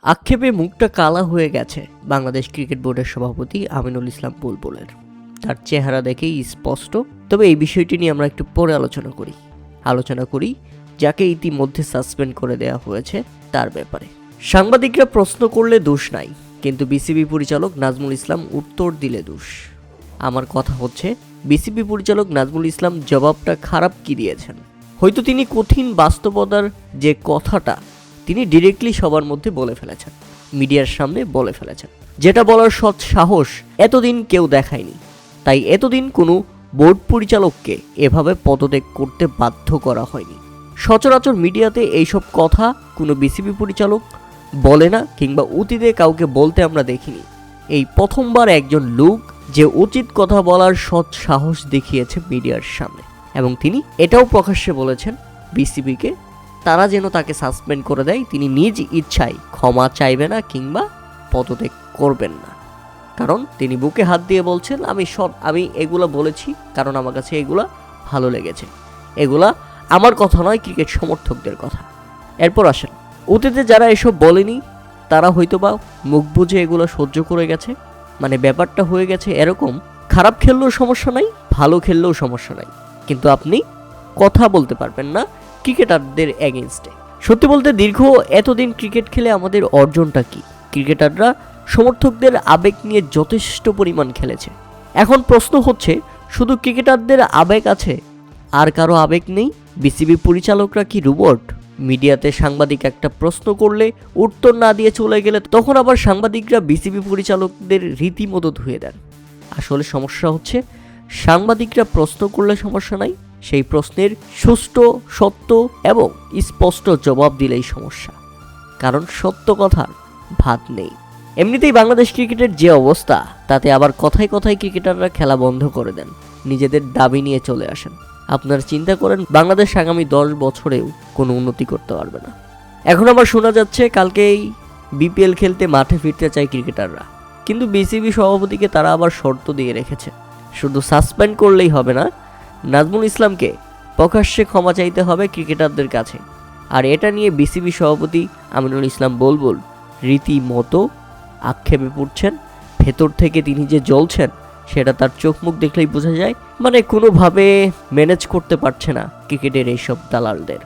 আক্ষেপে মুখটা কালা হয়ে গেছে বাংলাদেশ ক্রিকেট বোর্ডের সভাপতি আমিনুল ইসলাম বুলবুলের। তার চেহারা দেখেই স্পষ্ট। তবে এই বিষয়টি নিয়ে আমরা একটু পরে আলোচনা করি যাকে ইতিমধ্যে সাসপেন্ড করে দেওয়া হয়েছে তার ব্যাপারে। সাংবাদিকরা প্রশ্ন করলে দোষ নাই, কিন্তু বিসিবি পরিচালক নাজমুল ইসলাম উত্তর দিলে দোষ। আমার কথা হচ্ছে, বিসিবি পরিচালক নাজমুল ইসলাম জবাবটা খারাপ কি দিয়েছেন। হয়তো তিনি কঠিন বাস্তবতার যে কথাটা তিনি ডিরেক্টলি সবার মধ্যে বলে ফেলেছেন, মিডিয়ার সামনে বলে ফেলেছেন, যেটা বলার সৎ সাহস এতদিন কেউ দেখায়নি। তাই এতদিন কোনো বোর্ড পরিচালককে এভাবে পদত্যাগ করতে বাধ্য করা হয়নি। সচরাচর মিডিয়াতে এইসব কথা কোনো বিসিবি পরিচালক বলে না, কিংবা অতীতে কাউকে বলতে আমরা দেখিনি। এই প্রথমবার একজন লোক যে উচিত কথা বলার সৎ সাহস দেখিয়েছে মিডিয়ার সামনে, এবং তিনি এটাও প্রকাশ্যে বলেছেন বিসিবিকে তারা যেন তাকে সাসপেন্ড করে দেয়। তিনি নিজ ইচ্ছায় ক্ষমা চাইবে না কিংবা পদত্যাগ করবেন না, কারণ তিনি বুকে হাত দিয়ে বলছেন আমি এগুলা বলেছি কারণ আমার কাছে এগুলা ভালো লেগেছে, এগুলা আমার কথা নয়, ক্রিকেট সমর্থকদের কথা। এরপর আসেন, অতীতে যারা এসব বলেনি তারা হয়তোবা মুখ বুঝে এগুলো সহ্য করে গেছে। মানে ব্যাপারটা হয়ে গেছে এরকম, খারাপ খেললেও সমস্যা নাই, ভালো খেললেও সমস্যা নাই, কিন্তু আপনি কথা বলতে পারবেন না ক্রিকেটারদের এগেনস্টে। সত্যি বলতে দীর্ঘ এতদিন ক্রিকেট খেলে আমাদের অর্জনটা কি? ক্রিকেটাররা সমর্থকদের আবেগ নিয়ে যথেষ্ট পরিমাণ খেলেছে। এখন প্রশ্ন হচ্ছে, শুধু ক্রিকেটারদের আবেগ আছে আর কারো আবেগ নেই? বিসিবি পরিচালকরা কি রোবট? মিডিয়াতে সাংবাদিক একটা প্রশ্ন করলে উত্তর না দিয়ে চলে গেলে তখন আবার সাংবাদিকরা বিসিবি পরিচালকদের রীতিমতো ধুয়ে দেন। আসলে সমস্যা হচ্ছে, সাংবাদিকরা প্রশ্ন করলে সমস্যা নাই, সেই প্রশ্নের সুষ্ঠু, সত্য এবং স্পষ্ট জবাব দিলেই সমস্যা। কারণ সত্য কথার ভাত নেই। এমনিতেই বাংলাদেশ ক্রিকেটের যে অবস্থা, তাতে আবার কথায় কথায় ক্রিকেটাররা খেলা বন্ধ করে দেন, নিজেদের দাবি নিয়ে চলে আসেন। আপনারা চিন্তা করেন, বাংলাদেশ আগামী 10 বছরেও কোনো উন্নতি করতে পারবে না। এখন আবার শোনা যাচ্ছে কালকেই বিপিএল খেলতে মাঠে ফিরতে চায় ক্রিকেটাররা, কিন্তু বিসিবি সভাপতিকে তারা আবার শর্ত দিয়ে রেখেছে। শুধু সাসপেন্ড করলেই হবে না, নাজমুল ইসলামকে প্রকাশ্যে ক্ষমা চাইতে হবে ক্রিকেটারদের কাছে। আর এটা নিয়ে বিসিবি সভাপতি আমিনুল ইসলাম বুলবুল রীতিমতো আক্ষেপে পড়ছেন। ভেতর থেকে তিনি যে জ্বলছেন সেটা তার চোখ মুখ দেখলেই বোঝা যায়। মানে কোনোভাবে ম্যানেজ করতে পারছে না ক্রিকেটের এইসব দালালদের।